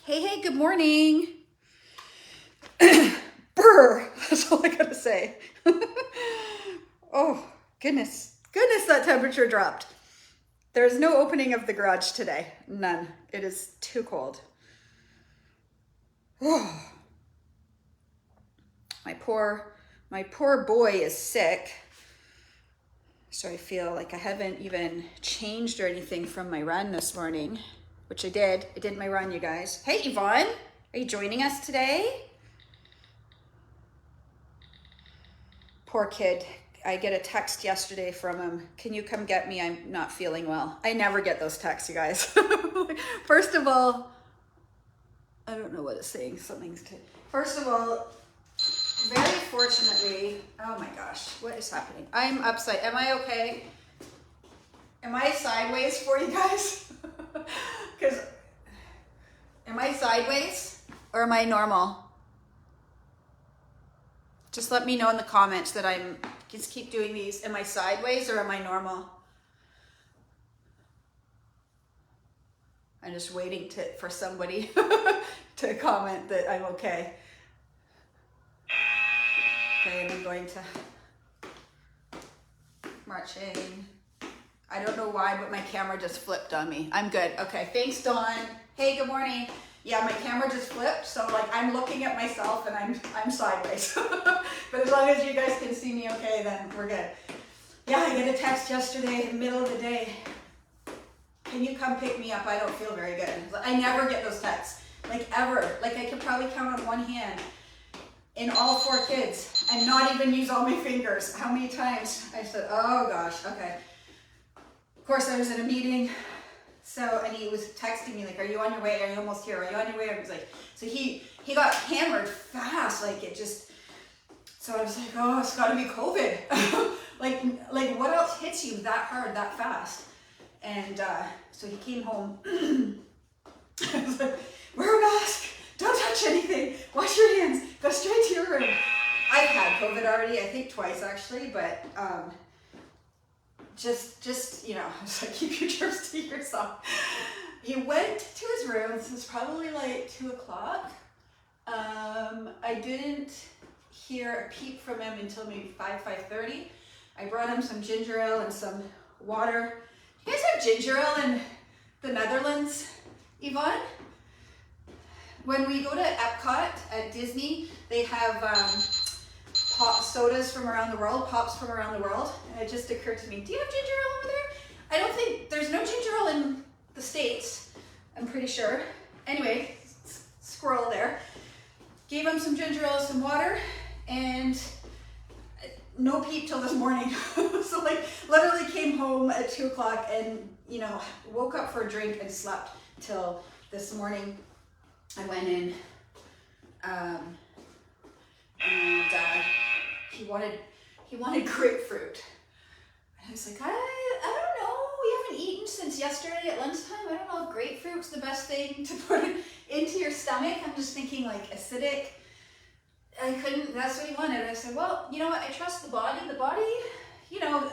Hey, good morning. Brr, that's all I gotta say. Oh, goodness, that temperature dropped. There's no opening of the garage today. None. It is too cold. Oh, my poor boy is sick. So I feel like I haven't even changed or anything from my run this morning, which I did. I did my run, you guys. Hey, Yvonne, are you joining us today? Poor kid. I get a text yesterday from him. Can you come get me? I'm not feeling well. I never get those texts, you guys. First of all, I don't know what it's saying. First of all, very fortunately, oh my gosh, what is happening? I'm upside. Am I okay? Am I sideways for you guys? Because am I sideways or am I normal? Just let me know in the comments that I'm just keep doing these. Am I sideways or am I normal? I'm just waiting for somebody to comment that I'm okay. Okay, I'm going to marching. I don't know why, but my camera just flipped on me. I'm good. Okay, thanks, Dawn. Hey, good morning. Yeah, my camera just flipped, so like I'm looking at myself and I'm sideways. But as long as you guys can see me okay, then we're good. Yeah, I get a text yesterday in the middle of the day. Can you come pick me up? I don't feel very good. I never get those texts, like ever. Like I could probably count on one hand in all 4 kids and not even use all my fingers. How many times I said, oh gosh, okay. Of course, I was in a meeting. So, and he was texting me like, are you on your way? Are you almost here? Are you on your way? I was like, so he got hammered fast. Like it just, so I was like, oh, it's gotta be COVID. like what else hits you that hard, that fast? And so he came home. I was like, wear a mask. Don't touch anything. Wash your hands. Go straight to your room. I've had COVID already, I think twice actually, but just you know, I was like, keep your germs to yourself. He went to his room. This was probably like 2 o'clock. I didn't hear a peep from him until maybe 5:30. I brought him some ginger ale and some water. You guys have ginger ale in the Netherlands, Yvonne? When we go to Epcot at Disney, they have pop sodas from around the world, pops from around the world. And it just occurred to me, do you have ginger ale over there? I don't think, there's no ginger ale in the States, I'm pretty sure. Anyway, squirrel there. Gave him some ginger ale, some water, and no peep till this morning. So like literally came home at 2 o'clock and, you know, woke up for a drink and slept till this morning. I went in and he wanted grapefruit. And I was like, I don't know. We haven't eaten since yesterday at lunchtime. I don't know if grapefruit's the best thing to put into your stomach. I'm just thinking like acidic. I couldn't, that's what he wanted. I said, well, you know what? I trust the body. The body, you know,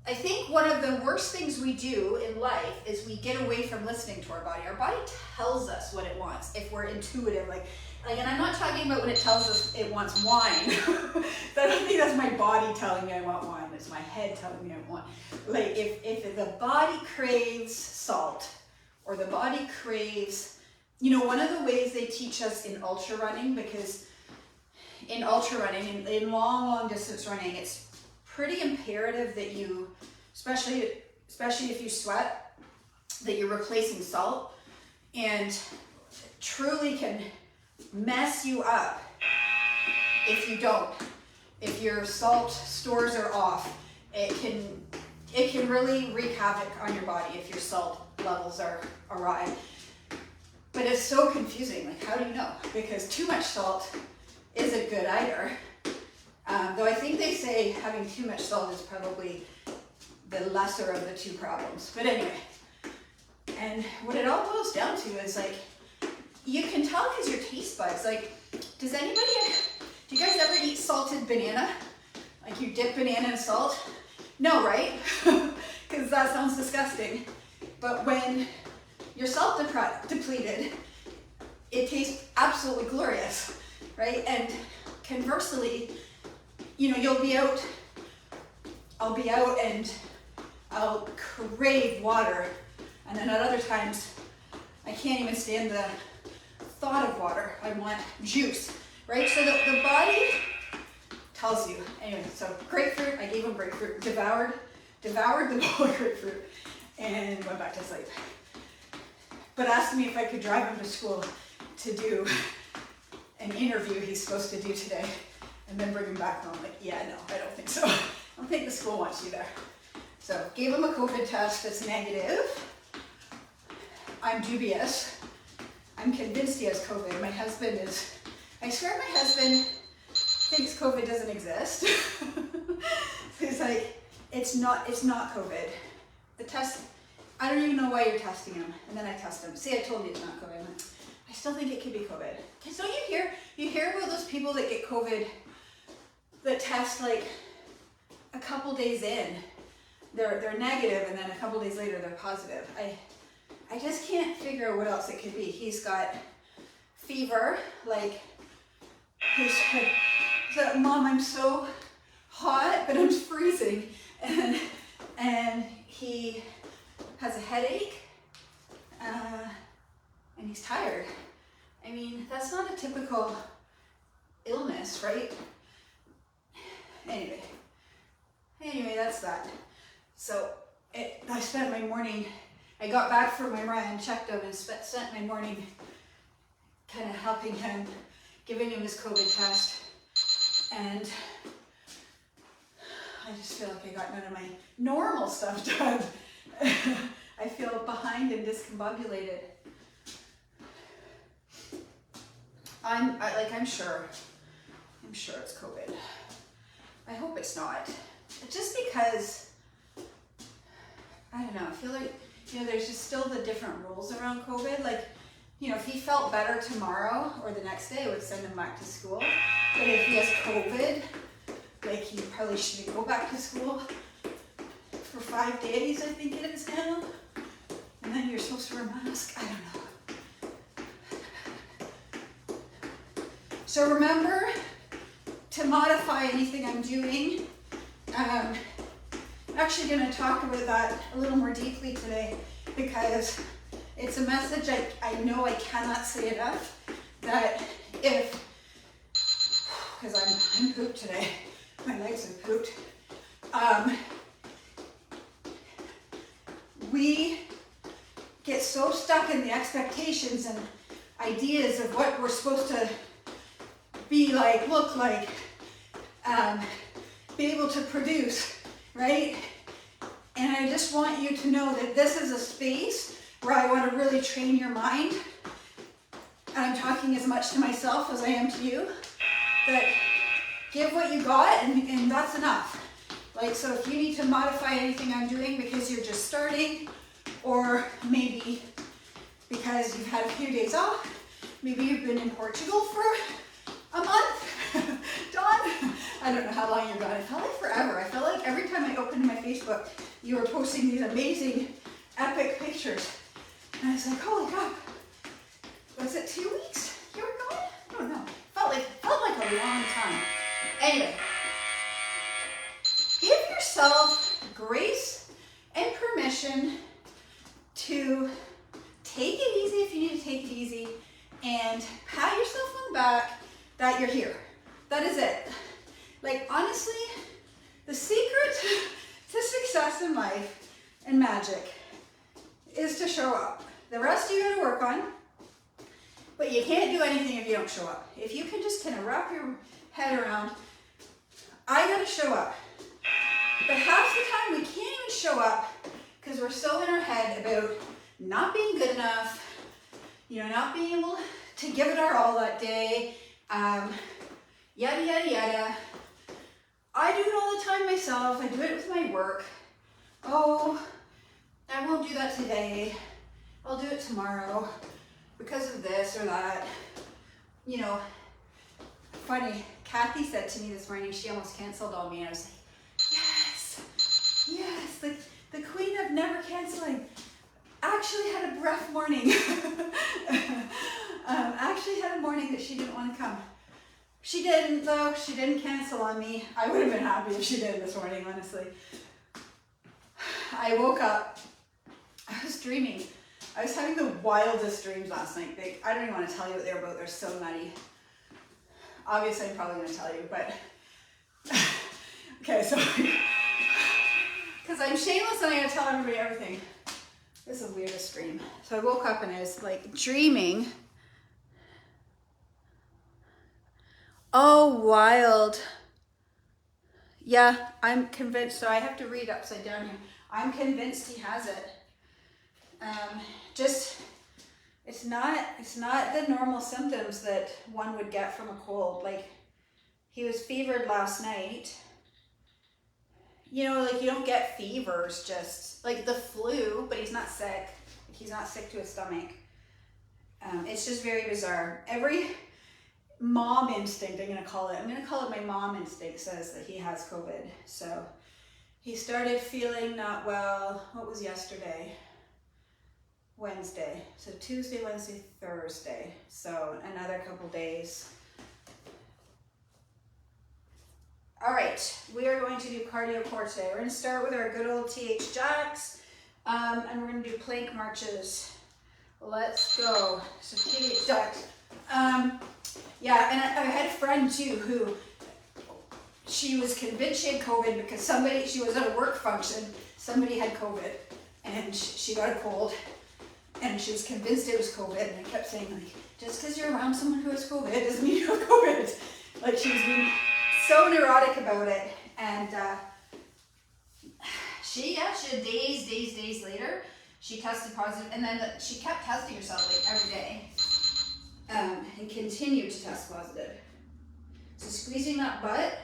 I think one of the worst things we do in life is we get away from listening to our body. Our body tells us what it wants if we're intuitive. Like, and I'm not talking about when it tells us it wants wine. I don't think that's my body telling me I want wine. It's my head telling me I want. Like if the body craves salt or the body craves, you know, one of the ways they teach us in ultra running, because in ultra running, in long distance running, it's pretty imperative that you, especially if you sweat, that you're replacing salt, and truly can mess you up if you don't. If your salt stores are off, it can really wreak havoc on your body if your salt levels are awry. But it's so confusing. Like, how do you know? Because too much salt isn't good either. Though I think they say having too much salt is probably the lesser of the 2 problems. But anyway, and what it all boils down to is like, you can tell because your taste buds, like, do you guys ever eat salted banana? Like you dip banana in salt? No, right? Because that sounds disgusting. But when you're self-depleted, it tastes absolutely glorious, right? And conversely, you know, you'll be out, I'll be out and I'll crave water. And then at other times, I can't even stand the thought of water. I want juice, right? So the body tells you. Anyway, so grapefruit, I gave him grapefruit, devoured the bowl of grapefruit, and went back to sleep. But asked me if I could drive him to school to do an interview he's supposed to do today, and then bring him back home. Like, yeah, no, I don't think so. I don't think the school wants you there. So gave him a COVID test that's negative. I'm dubious. I'm convinced he has COVID. My husband is, I swear my husband thinks COVID doesn't exist. He's like, it's not COVID. The test, I don't even know why you're testing him. And then I test him. See, I told you it's not COVID. I'm like, I still think it could be COVID. Because don't you hear about those people that get COVID that test like a couple days in, they're negative, and then a couple days later they're positive. I just can't figure out what else it could be. He's got fever, like he's like, Mom, I'm so hot, but I'm freezing, and he has a headache, and he's tired. I mean, that's not a typical illness, right? Anyway, that's that. So I spent my morning, I got back from my run, checked him, and spent my morning kind of helping him, giving him his COVID test. And I just feel like I got none of my normal stuff done. I feel behind and discombobulated. I'm sure it's COVID. I hope it's not. Just because, I don't know, I feel like, you know, there's just still the different rules around COVID. Like, you know, if he felt better tomorrow or the next day, I would send him back to school. But if he has COVID, like, he probably shouldn't go back to school for 5 days, I think it is now. And then you're supposed to wear a mask. I don't know. So remember to modify anything I'm doing. I'm actually going to talk about that a little more deeply today, because it's a message I know I cannot say enough, that if, because I'm pooped today, my legs are pooped, we get so stuck in the expectations and ideas of what we're supposed to be like, look like, be able to produce, right? And I just want you to know that this is a space where I want to really train your mind. And I'm talking as much to myself as I am to you, that give what you got, and that's enough. Like, so if you need to modify anything I'm doing because you're just starting, or maybe because you've had a few days off, maybe you've been in Portugal for a month, Dawn, I don't know how long you're gone. It felt like forever. I felt like every time I opened my Facebook, you were posting these amazing, epic pictures. And I was like, holy crap, was it 2 weeks you were gone? I don't know. Felt like a long time. Anyway, give yourself grace and permission to take it easy if you need to take it easy, and pat yourself on the back that you're here. That is it. Like, honestly, the secret to success in life and magic is to show up. The rest you gotta work on, but you can't do anything if you don't show up. If you can just kind of wrap your head around, I gotta show up. But half the time we can't even show up because we're so in our head about not being good enough, you know, not being able to give it our all that day, yada, yada, yada. I do it all the time myself. I do it with my work. Oh, I won't do that today. I'll do it tomorrow because of this or that. You know, funny, Kathy said to me this morning, she almost canceled on me, and I was like, yes, the queen of never canceling. actually had a rough morning. Actually had a morning that she didn't want to come. She didn't though, she didn't cancel on me. I would have been happy if she did this morning, honestly. I woke up, I was dreaming. I was having the wildest dreams last night. I don't even want to tell you what they're about, they're so nutty. Obviously I'm probably going to tell you, but okay, so because I'm shameless and I gotta tell everybody everything. This is the weirdest dream. So I woke up and I was like dreaming. Oh, wild. Yeah, I'm convinced. So I have to read upside down here. I'm convinced he has it. It's not the normal symptoms that one would get from a cold. Like, he was fevered last night. You know, like you don't get fevers just like the flu, but he's not sick. He's not sick to his stomach. It's just very bizarre. Every mom instinct, I'm gonna call it my mom instinct, says that he has COVID. So he started feeling not well. What was yesterday? Wednesday. So Tuesday, Wednesday, Thursday. So another couple days. All right, we are going to do cardio core today. We're going to start with our good old TH jacks, and we're going to do plank marches. Let's go. So TH jacks. Yeah, and I had a friend too who she was convinced she had COVID because she was at a work function, somebody had COVID, and she got a cold, and she was convinced it was COVID, and I kept saying, like, just because you're around someone who has COVID doesn't mean you have COVID. Like, she was being so neurotic about it, and she had days later, she tested positive, and then she kept testing herself like every day, and continued to test positive. So squeezing that butt.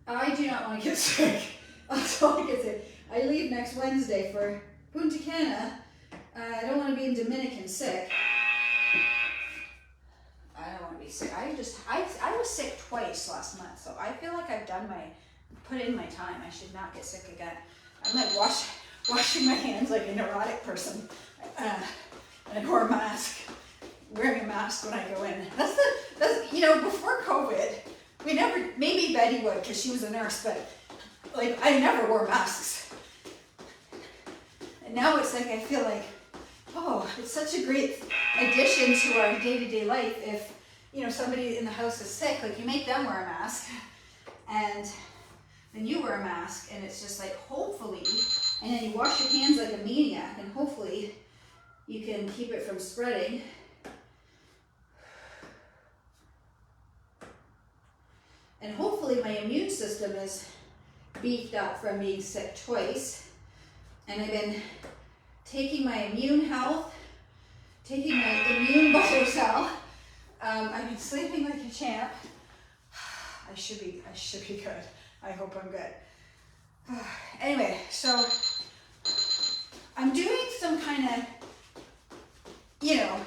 I do not want to get sick. That's all I can say. I leave next Wednesday for Punta Cana. I don't want to be in Dominican sick. I don't want to be sick. I was sick twice last month, so I feel like I've put in my time. I should not get sick again. I'm like washing my hands like a neurotic person. And I wore a mask, wearing a mask when I go in. That's before COVID, maybe Betty would because she was a nurse, but like I never wore masks. And now it's like I feel like, oh, it's such a great addition to our day-to-day life. If, somebody in the house is sick, like you make them wear a mask and then you wear a mask, and it's just like, hopefully, and then you wash your hands like a maniac, and hopefully you can keep it from spreading. And hopefully my immune system is beefed up from being sick twice. And I've been taking my immune health, taking my immune Buttercell. I've been sleeping like a champ. I should be good. I hope I'm good. Anyway, so I'm doing some kind of,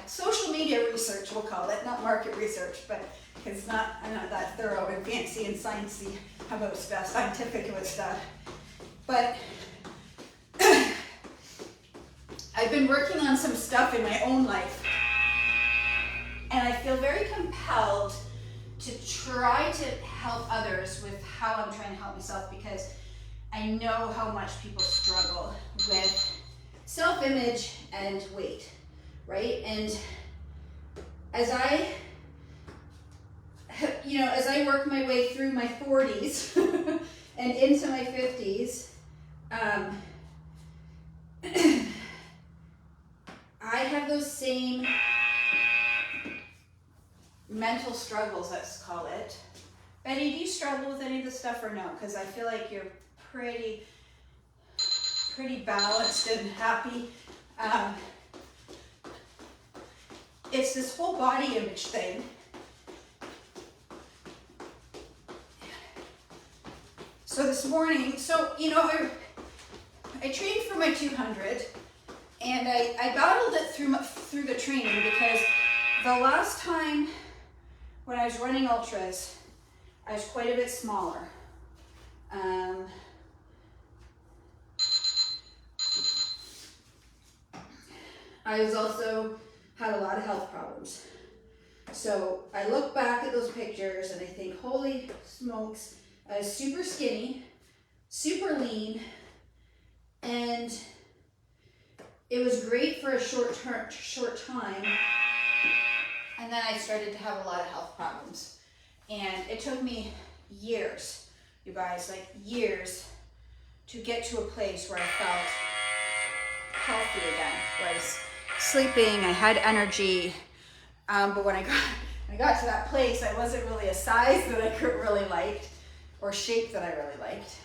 social media research, we'll call it, not market research, but I'm not that thorough and fancy and sciencey about stuff, scientific about stuff. But I've been working on some stuff in my own life, and I feel very compelled to try to help others with how I'm trying to help myself, because I know how much people struggle with self-image and weight, right? And as I work my way through my 40s and into my 50s, I have those same mental struggles, let's call it. Betty, do you struggle with any of this stuff or no? Because I feel like you're pretty balanced and happy. It's this whole body image thing. So this morning, I trained for my 200, and I battled it through the training, because the last time when I was running ultras, I was quite a bit smaller. I was also had a lot of health problems. So I look back at those pictures and I think, holy smokes, I was super skinny, super lean, and it was great for a short time. And then I started to have a lot of health problems. And it took me years, you guys, like years, to get to a place where I felt healthy again, where I was sleeping, I had energy, but when I got to that place, I wasn't really a size that I really liked, or shape that I really liked.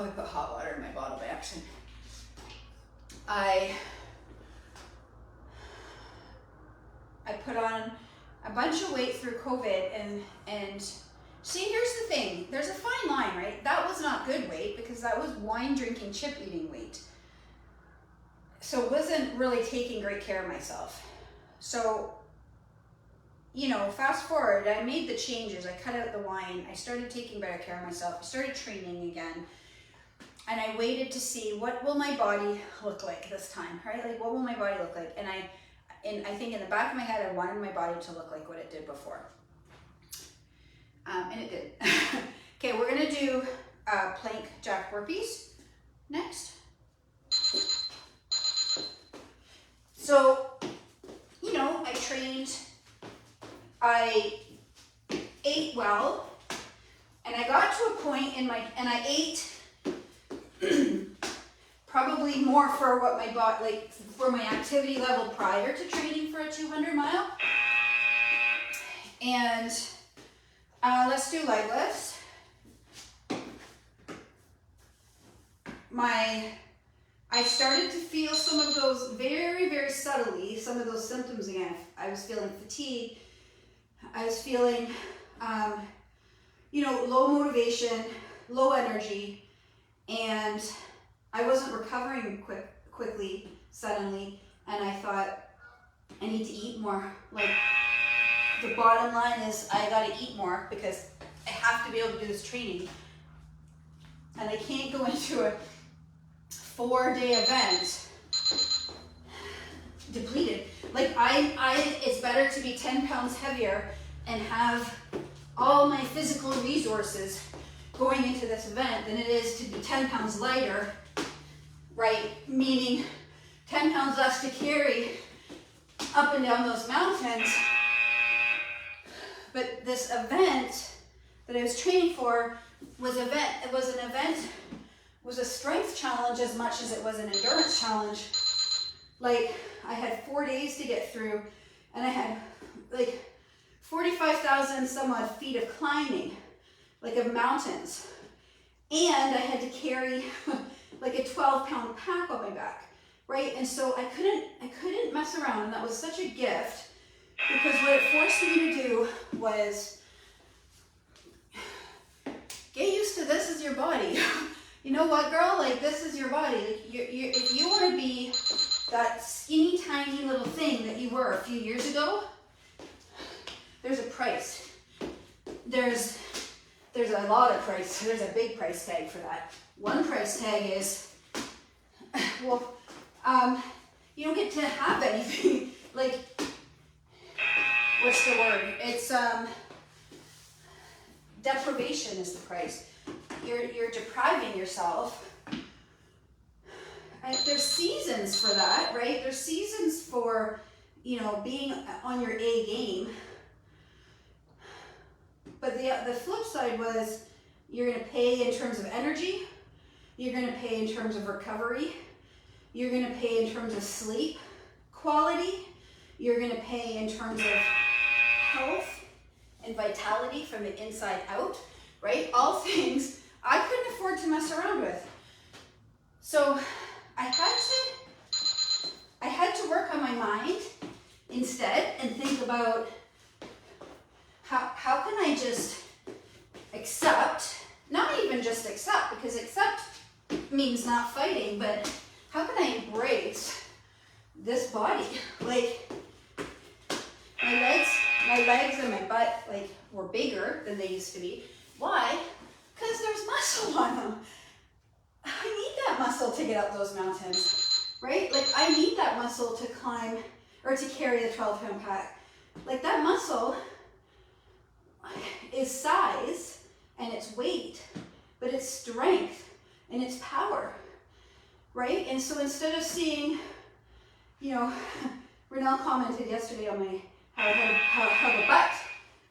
Oh, I put hot water in my bottle by accident. I put on a bunch of weight through COVID, and see, here's the thing. There's a fine line, right? That was not good weight because that was wine drinking, chip eating weight. So wasn't really taking great care of myself. So, you know, fast forward, I made the changes. I cut out the wine. I started taking better care of myself. I started training again. And I waited to see, what will my body look like this time, right? Like, what will my body look like? And I think in the back of my head, I wanted my body to look like what it did before. And it did. Okay, we're gonna do plank jack burpees next. So, you know, I trained, I ate well, and I got to a point and I ate probably more for what my body, like for my activity level prior to training for a 200 mile. And let's do leg lifts. I started to feel some of those very, very subtly, some of those symptoms again. I was feeling fatigue. I was feeling, you know, low motivation, low energy, and I wasn't recovering quickly, suddenly, and I thought, I need to eat more. Like, the bottom line is I gotta eat more because I have to be able to do this training. And I can't go into a 4-day event depleted. Like, it's better to be 10 pounds heavier and have all my physical resources going into this event than it is to be 10 pounds lighter, right? Meaning 10 pounds less to carry up and down those mountains. But this event that I was training for was an event, was a strength challenge as much as it was an endurance challenge. Like, I had 4 days to get through, and I had like 45,000 some odd feet of climbing, like of mountains. And I had to carry like a 12-pound pack on my back, right? And so I couldn't mess around, and that was such a gift, because what it forced me to do was get used to this is your body. You know what, girl? Like, this is your body. Like, if you want to be that skinny, tiny little thing that you were a few years ago, there's a price. There's a lot of price. There's a big price tag for that. One price tag is, well, you don't get to have anything. Like, what's the word? It's deprivation is the price. You're depriving yourself. And there's seasons for that, right? There's seasons for, you know, being on your A game. But the flip side was, you're going to pay in terms of energy. You're going to pay in terms of recovery. You're going to pay in terms of sleep quality. You're going to pay in terms of health and vitality from the inside out, right? All things I couldn't afford to mess around with. So I had to work on my mind instead and think about how can I just accept, not even just accept, because accept means not fighting, but how can I embrace this body? Like, my My legs and my butt like were bigger than they used to be. Why? Because there's muscle on them. I need that muscle to get up those mountains, right? Like I need that muscle to climb or to carry the 12-pound pack. Like that muscle is size and it's weight, but it's strength and it's power, right? And so instead of seeing, you know, Renelle commented yesterday on my how I have a butt.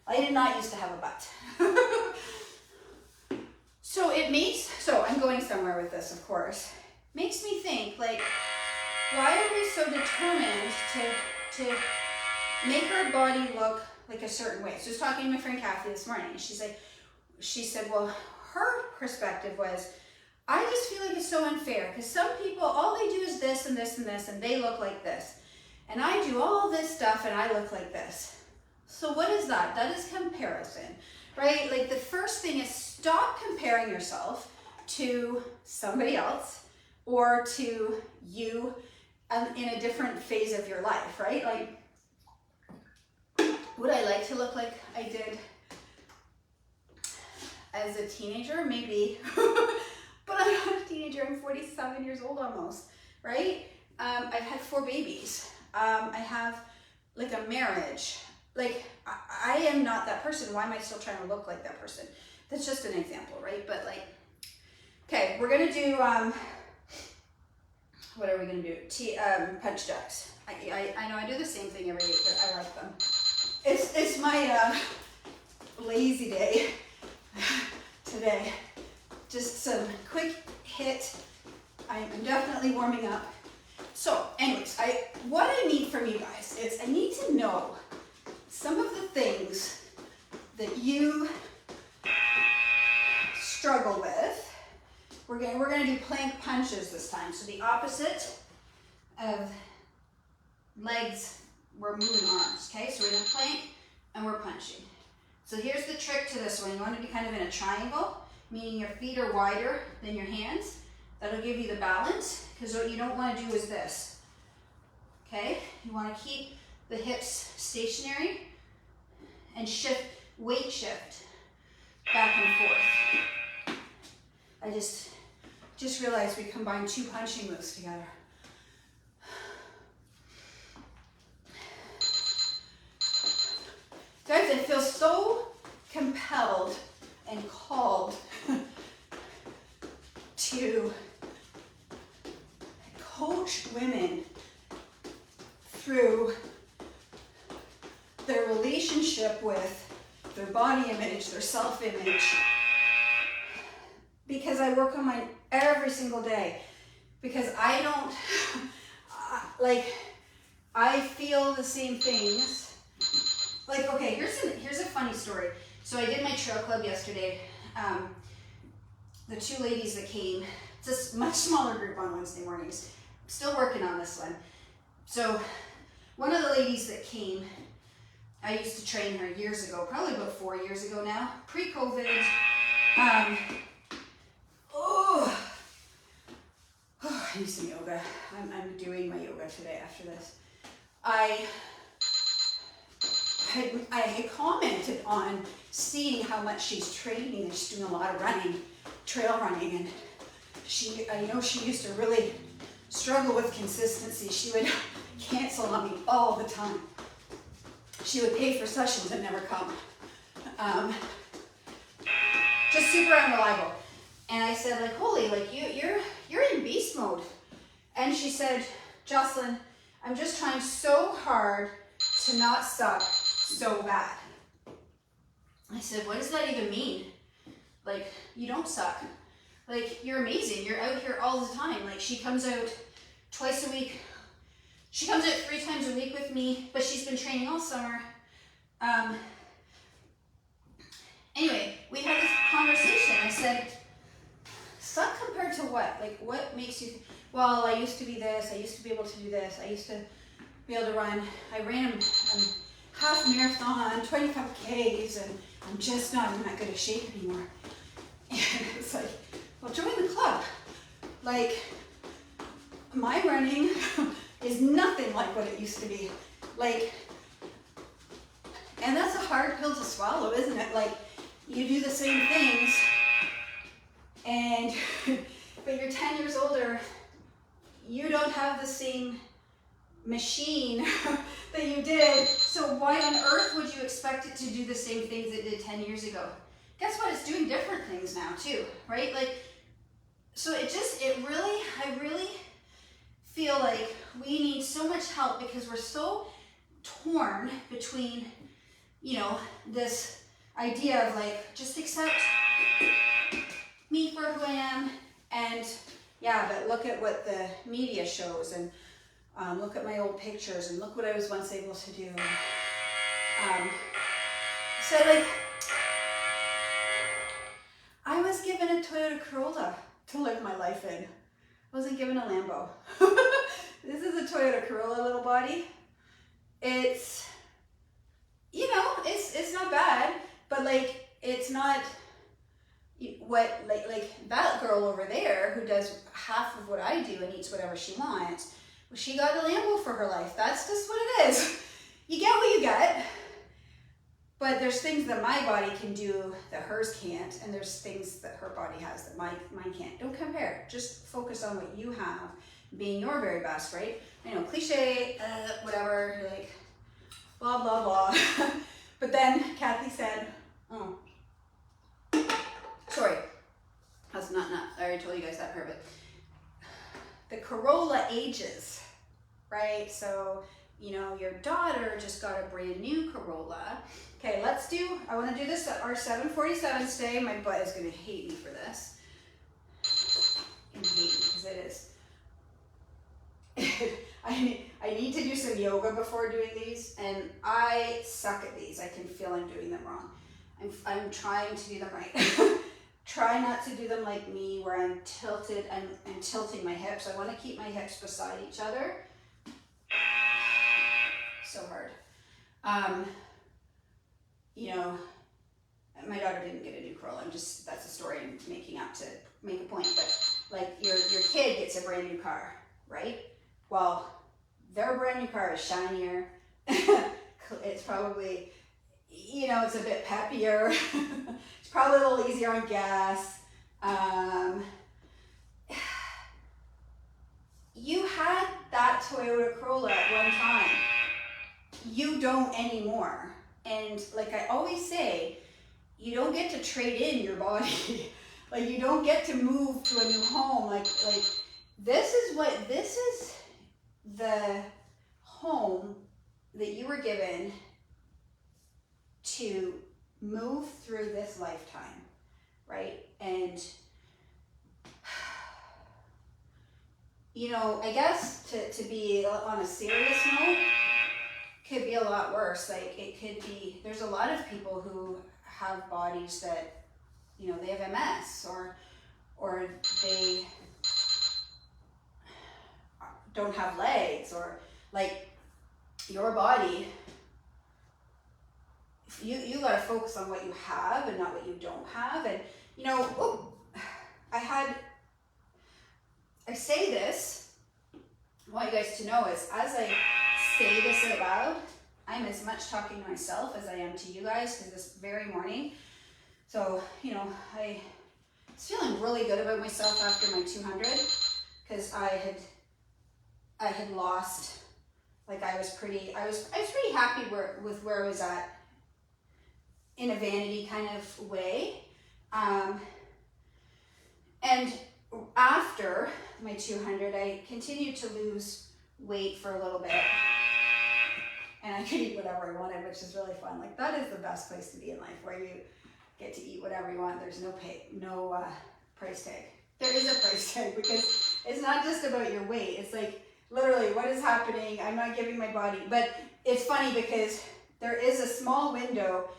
I did not used to have a butt. So I'm going somewhere with this, of course. Makes me think, like, why are we so determined to make our body look like a certain way? So I was talking to my friend Kathy this morning, and she said, well, her perspective was, I just feel like it's so unfair because some people, all they do is this and this and this, and they look like this. And I do all this stuff and I look like this. So what is that? That is comparison, right? Like the first thing is stop comparing yourself to somebody else or to you in a different phase of your life, right? Like, would I like to look like I did as a teenager? Maybe, but I'm not a teenager. I'm 47 years old almost, right? I've had 4 babies. I have like a marriage. Like I am not that person. Why am I still trying to look like that person? That's just an example, right? But like, okay, we're gonna do, what are we gonna do? Punch jacks. I know I do the same thing every week, but I like them. It's my lazy day today. Just some quick hit. I'm definitely warming up. So anyways, what I need from you guys is I need to know some of the things that you struggle with. We're gonna do plank punches this time. So the opposite of legs, we're moving arms, okay? So we're gonna plank and we're punching. So here's the trick to this one. You want to be kind of in a triangle, meaning your feet are wider than your hands. That'll give you the balance, because what you don't want to do is this, okay? You want to keep the hips stationary and shift, weight shift back and forth. I just realized we combined 2 punching moves together. Guys, I feel so compelled and called to coach women through their relationship with their body image, their self-image, because I work on mine every single day, because I don't, I feel the same things. Like, okay, here's a funny story. So I did my trail club yesterday. The 2 ladies that came, it's a much smaller group on Wednesday mornings. Still working on this one. So one of the ladies that came, I used to train her years ago, probably about 4 years ago now, pre-COVID. I need some yoga. I'm doing my yoga today after this. I had commented on seeing how much she's training, and she's doing a lot of running, trail running, and I know she used to really struggle with consistency. She would cancel on me all the time. She would pay for sessions and never come. Just super unreliable. And I said, like, holy, like you're in beast mode. And she said, Jocelyn, I'm just trying so hard to not suck so bad. I said, what does that even mean? Like, you don't suck. Like, you're amazing. You're out here all the time. Like, she comes out twice a week. She comes out 3 times a week with me, but she's been training all summer. Anyway, we had this conversation. I said, suck compared to what? Like, what makes you, well, I used to be this. I used to be able to do this. I used to be able to run. I ran a half marathon, 25 Ks, and I'm just not in that good of shape anymore. And it's like, well, join the club. Like, my running is nothing like what it used to be. Like, And that's a hard pill to swallow, isn't it? Like, you do the same things, and but you're 10 years older, you don't have the same machine that you did, so why on earth would you expect it to do the same things it did 10 years ago? Guess what? It's doing different things now too, right? Like, so I really feel like we need so much help because we're so torn between, you know, this idea of like, just accept me for who I am, and yeah, but look at what the media shows, and look at my old pictures, and look what I was once able to do. So like, I was given a Toyota Corolla to live my life in. I wasn't given a Lambo. This is a Toyota Corolla, little body. It's, you know, it's not bad, but like, it's not what, like that girl over there who does half of what I do and eats whatever she wants, well, she got a Lambo for her life. That's just what it is. You get what you get. But there's things that my body can do that hers can't, and there's things that her body has that mine can't. Don't compare. Just focus on what you have, being your very best, right? I know, cliche, whatever, you're like, blah, blah, blah. But then Kathy said, oh, sorry, that's not, I already told you guys that part, but the Corolla ages, right? So, you know, your daughter just got a brand new Corolla. Okay, I want to do this at our 747 stay. My butt is going to hate me for this. And hate me because it is. I need to do some yoga before doing these, and I suck at these. I can feel I'm doing them wrong. I'm trying to do them right. Try not to do them like me where I'm tilted. I'm tilting my hips. I want to keep my hips beside each other. So hard. You know, my daughter didn't get a new Corolla. That's a story I'm making up to make a point. But like your kid gets a brand new car, right? Well, their brand new car is shinier. It's probably, you know, it's a bit peppier. It's probably a little easier on gas. You had that Toyota Corolla at one time. You don't anymore. And like I always say, you don't get to trade in your body. Like, you don't get to move to a new home. Like this is the home that you were given to move through this lifetime, right? And you know, I guess to be on a serious note, could be a lot worse. Like, it could be, there's a lot of people who have bodies that, you know, they have MS or they don't have legs, or like your body, you got to focus on what you have and not what you don't have. And you know, I say this, I want you guys to know is, as I say this out loud, I'm as much talking to myself as I am to you guys, because this very morning, so, you know, I was feeling really good about myself after my 200, because I had lost, like I was pretty happy with where I was at in a vanity kind of way. And after my 200, I continued to lose weight for a little bit. And I could eat whatever I wanted, which is really fun. Like, that is the best place to be in life, where you get to eat whatever you want. There's no price tag. There is a price tag, because it's not just about your weight. It's like, literally, what is happening? I'm not giving my body. But it's funny, because there is a small window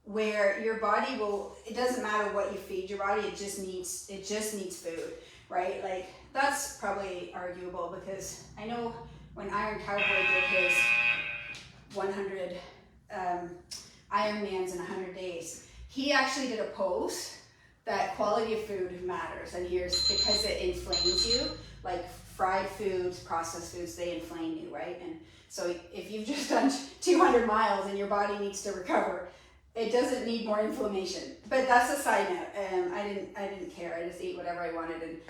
where your body will, it doesn't matter what you feed your body, it just needs food, right? Like, that's probably arguable, because I know when Iron Cowboy did his 100 Ironmans in 100 days, he actually did a post that quality of food matters. And here's because it inflames you. Like fried foods, processed foods, they inflame you, right? And so if you've just done 200 miles and your body needs to recover, it doesn't need more inflammation. But that's a side note. I didn't care. I just ate whatever I wanted.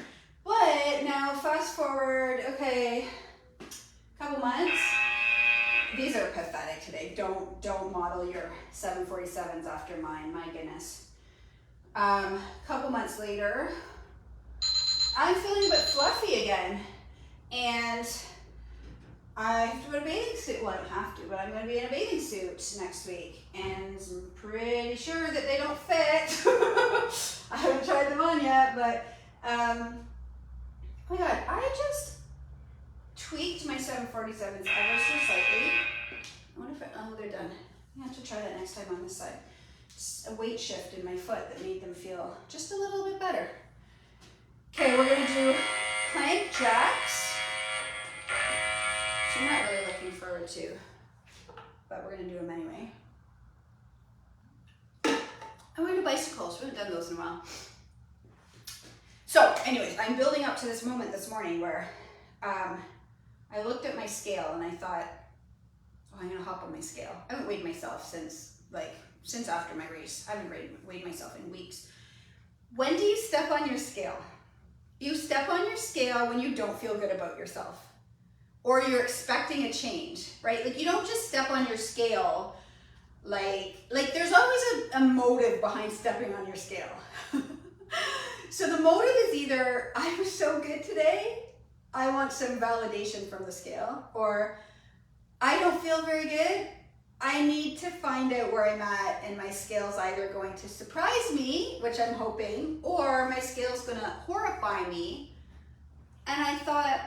But now fast forward, okay, couple months. These are pathetic today. Don't model your 747s after mine. My goodness. Couple months later, I'm feeling a bit fluffy again, and I have to put a bathing suit. Well, I don't have to, but I'm going to be in a bathing suit next week, and I'm pretty sure that they don't fit. I haven't tried them on yet, but oh my God, I just tweaked my 747s ever so slightly. I wonder if they're done. I have to try that next time on this side. Just a weight shift in my foot that made them feel just a little bit better. Okay, we're gonna do plank jacks, which I'm not really looking forward to, but we're gonna do them anyway. I'm gonna do bicycles. We haven't done those in a while. So anyways, I'm building up to this moment this morning where I looked at my scale and I thought, oh, I'm gonna hop on my scale. I haven't weighed myself since after my race. I haven't weighed myself in weeks. When do you step on your scale? You step on your scale when you don't feel good about yourself or you're expecting a change, right? Like you don't just step on your scale like there's always a motive behind stepping on your scale. So the motive is either I was so good today, I want some validation from the scale, or I don't feel very good, I need to find out where I'm at, and my scale's either going to surprise me, which I'm hoping, or my scale's gonna horrify me. And I thought,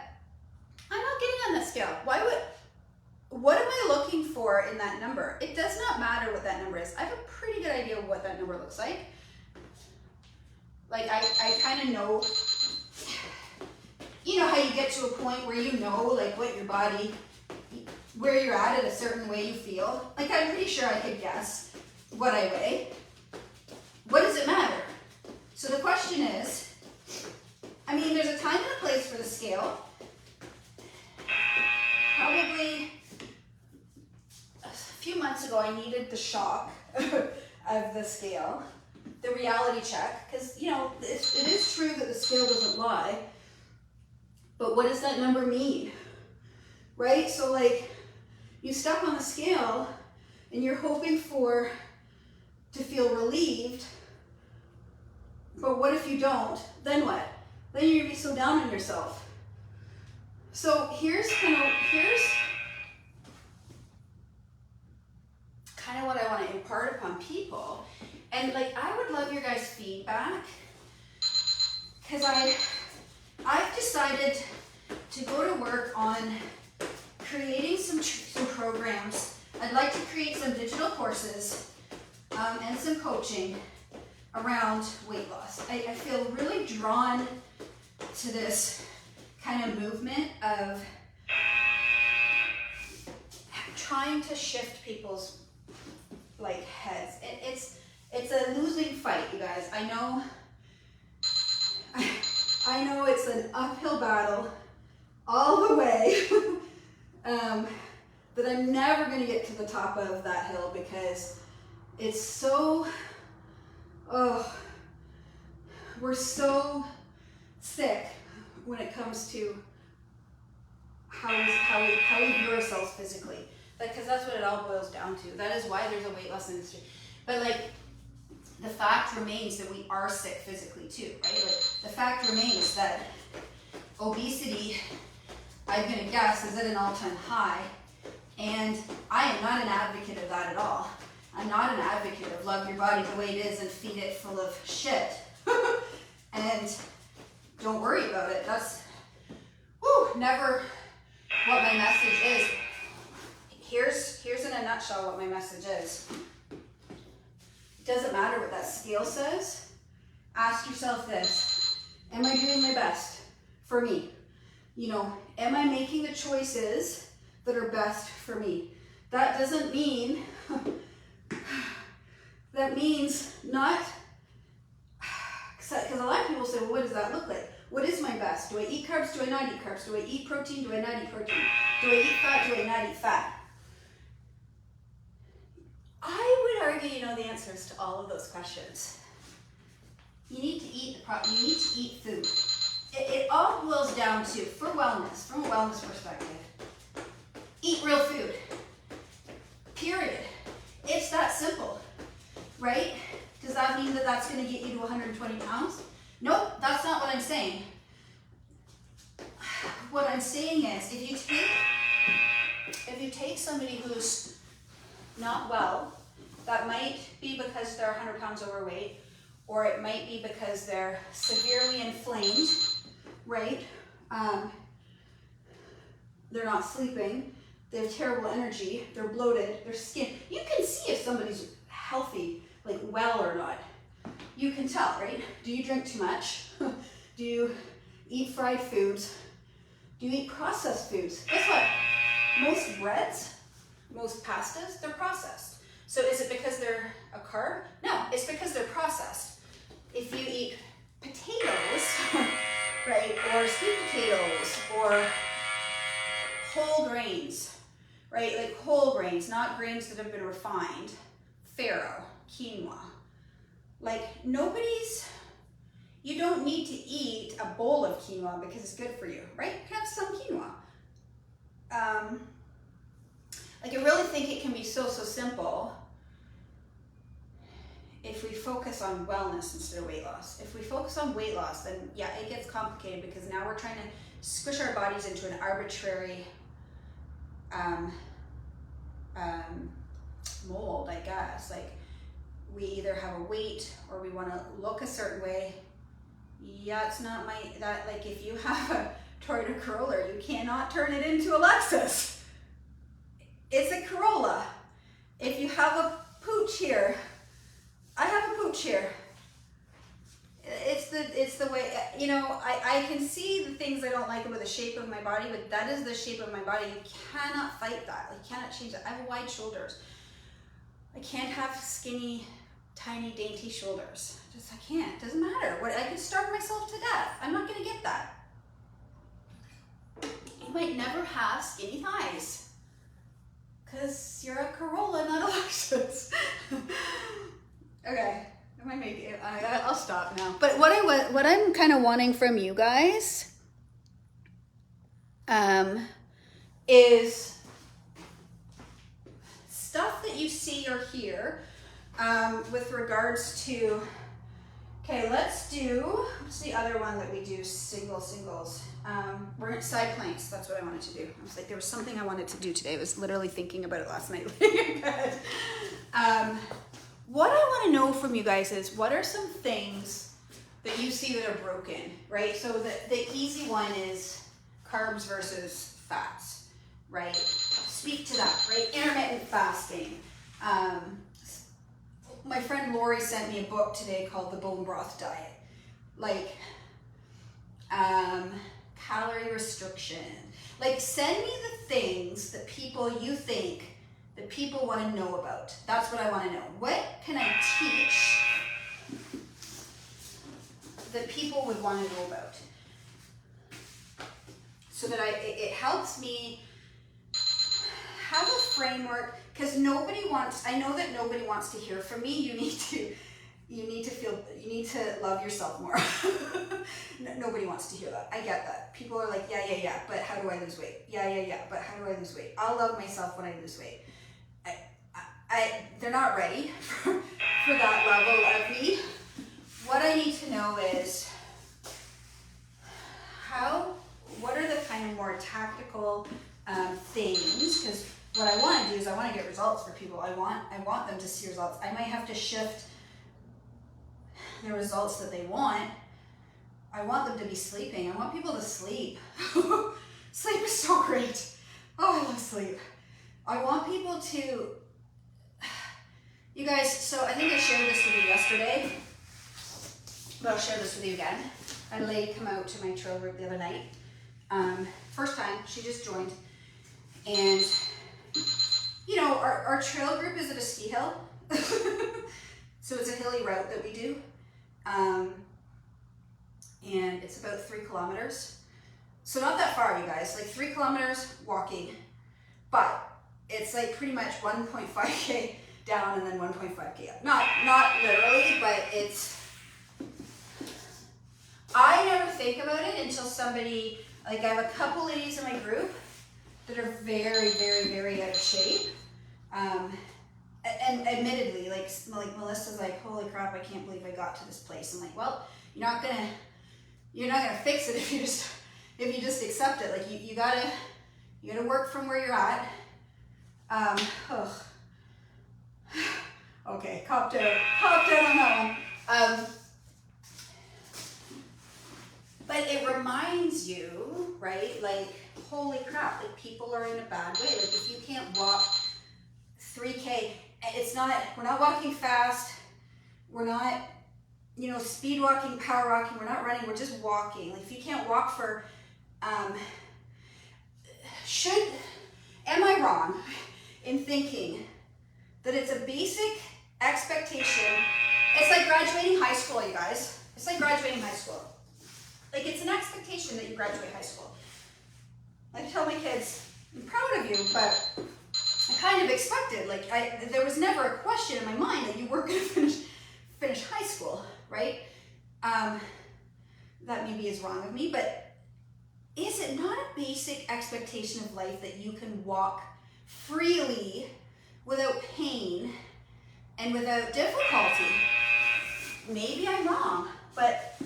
I'm not getting on that scale. What am I looking for in that number? It does not matter what that number is. I have a pretty good idea of what that number looks like. Like I kind of know, you know how you get to a point where you know like what your body, where you're at a certain way you feel. Like I'm pretty sure I could guess what I weigh. What does it matter? So the question is, I mean, there's a time and a place for the scale. Probably a few months ago, I needed the shock of the scale, the reality check, because, you know, it is true that the scale doesn't lie, but what does that number mean, right? So, like, you step on the scale, and you're hoping to feel relieved, but what if you don't? Then what? Then you're gonna be so down on yourself. So here's kind of what I want to impart upon people. And like, I would love your guys' feedback, because I've decided to go to work on creating some programs. I'd like to create some digital courses and some coaching around weight loss. I feel really drawn to this kind of movement of trying to shift people's like heads. It's a losing fight, you guys. I know it's an uphill battle all the way, but I'm never going to get to the top of that hill because it's so, we're so sick when it comes to how we view ourselves physically. Because that's what it all boils down to. That is why there's a weight loss industry. But like, the fact remains that we are sick physically too, right? Like, the fact remains that obesity, I'm gonna guess, is at an all-time high. And I am not an advocate of that at all. I'm not an advocate of love your body the way it is and feed it full of shit. And don't worry about it. That's never what my message is. Here's in a nutshell what my message is. It doesn't matter what that scale says. Ask yourself this: am I doing my best for me? You know, am I making the choices that are best for me? That doesn't mean, that means not because a lot of people say, well, what does that look like? What is my best? Do I eat carbs? Do I not eat carbs? Do I eat protein? Do I not eat protein? Do I eat fat? Do I not eat fat? I would argue you know the answers to all of those questions. You need to eat you need to eat food. It all boils down to, for wellness, from a wellness perspective, eat real food. Period. It's that simple, right? Does that mean that that's going to get you to 120 pounds? Nope, that's not what I'm saying. What I'm saying is, if you take somebody who's not well, that might be because they're 100 pounds overweight, or it might be because they're severely inflamed, right? They're not sleeping, they have terrible energy, they're bloated, their skin. You can see if somebody's healthy, like well or not. You can tell, right? Do you drink too much? Do you eat fried foods? Do you eat processed foods? Guess what? Most breads, most pastas, they're processed. So is it because they're a carb? No, it's because they're processed. If you eat potatoes, right, or sweet potatoes, or whole grains, right, like whole grains, not grains that have been refined, farro, quinoa, like you don't need to eat a bowl of quinoa because it's good for you, right? Have some quinoa. Like I really think it can be so simple if we focus on wellness instead of weight loss. If we focus on weight loss, then yeah, it gets complicated because now we're trying to squish our bodies into an arbitrary mold, I guess. Like we either have a weight or we want to look a certain way. Yeah, it's not like if you have a Toyota Corolla, you cannot turn it into a Lexus. It's a Corolla. If you have a pooch here, I have a pooch here. It's the way, you know, I can see the things I don't like about the shape of my body, but that is the shape of my body. You cannot fight that. You cannot change that. I have wide shoulders. I can't have skinny, tiny, dainty shoulders. I can't. It doesn't matter. I can starve myself to death. I'm not going to get that. You might never have skinny thighs because you're a Corolla, not a Lexus. Okay. Am I making it? I'll stop now. But what I'm kind of wanting from you guys is stuff that you see or hear with regards to, okay, what's the other one that we do, singles? We're at side planks. That's what I wanted to do. I was like, there was something I wanted to do today. I was literally thinking about it last night laying in bed. What I want to know from you guys is, what are some things that you see that are broken, right? So the easy one is carbs versus fats, right? Speak to that, right? Intermittent fasting. My friend Lori sent me a book today called The Bone Broth Diet. Like, calorie restriction. Like, send me the things that you think that people want to know about. That's what I want to know. What can I teach that people would want to know about? So that it helps me have a framework, because I know that nobody wants to hear from me. You need to love yourself more. Nobody wants to hear that. I get that. People are like, yeah, but how do I lose weight? Yeah, but how do I lose weight? I'll love myself when I lose weight. They're not ready for that level of me. What I need to know is what are the kind of more tactical things, because what I want to do is I want to get results for people. I want them to see results. I might have to shift the results that they want. I want them to be sleeping. I want people to sleep. Sleep is so great. Oh, I love sleep. I want people to, you guys, so I think I shared this with you yesterday, but I'll share this with you again. I had a lady come out to my trail group the other night. First time, she just joined. And, you know, our trail group is at a ski hill. So it's a hilly route that we do. and it's about 3 kilometers. So not that far, you guys, like 3 kilometers walking, but it's like pretty much 1.5K down and then 1.5K up. Not literally, but it's, I never think about it until somebody, like I have a couple ladies in my group that are very, very, very out of shape. And admittedly, like Melissa's like, holy crap, I can't believe I got to this place. I'm like, well, you're not gonna fix it if you just accept it. Like you gotta work from where you're at. Okay, copped out on that one. But it reminds you, right? Like, holy crap, like people are in a bad way. Like if you can't walk 3K, we're not walking fast. We're not, speed walking, power walking. We're not running, we're just walking. Like if you can't walk for, am I wrong in thinking that it's a basic expectation? It's like graduating high school, you guys. It's like graduating high school. Like it's an expectation that you graduate high school. I tell my kids, I'm proud of you, but I kind of expected, like there was never a question in my mind that you weren't going to finish high school, right? That maybe is wrong of me, but is it not a basic expectation of life that you can walk freely without pain and without difficulty? Maybe I'm wrong, but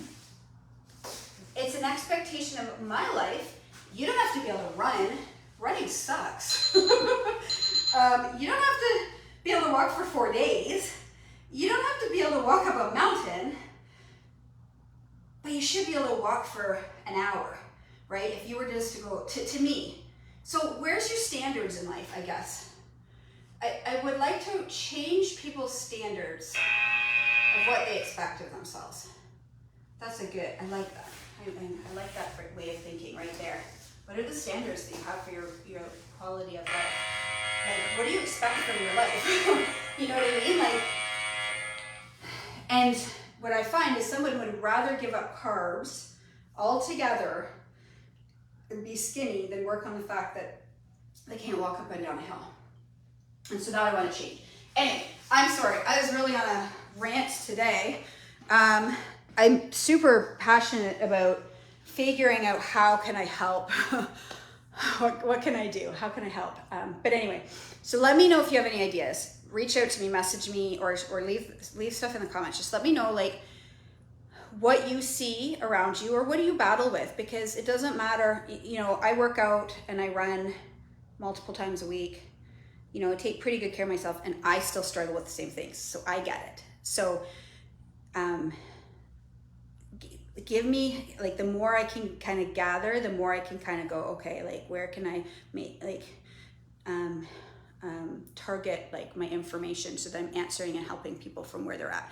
it's an expectation of my life. You don't have to be able to run. Running sucks. You don't have to be able to walk for 4 days. You don't have to be able to walk up a mountain, but you should be able to walk for an hour, right? If you were just to go, to me. So where's your standards in life, I guess? I would like to change people's standards of what they expect of themselves. That's I like that. I like that way of thinking right there. What are the standards that you have for your quality of life? Like, what do you expect from your life? You know what I mean? Like, and what I find is someone would rather give up carbs altogether and be skinny than work on the fact that they can't walk up and down a hill. And so that I want to change. Anyway, I'm sorry. I was really on a rant today. I'm super passionate about figuring out how can I help. What can I do? How can I help? But anyway, so let me know if you have any ideas. Reach out to me, message me, or leave stuff in the comments. Just let me know like what you see around you or what do you battle with, because it doesn't matter. I work out and I run multiple times a week. I take pretty good care of myself and I still struggle with the same things. So I get it. So give me, like, the more I can kind of gather, the more I can kind of go, okay, like, where can I make, like, target, like, my information so that I'm answering and helping people from where they're at.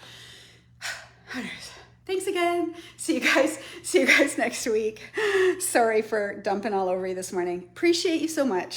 Thanks again. See you guys next week. Sorry for dumping all over you this morning. Appreciate you so much.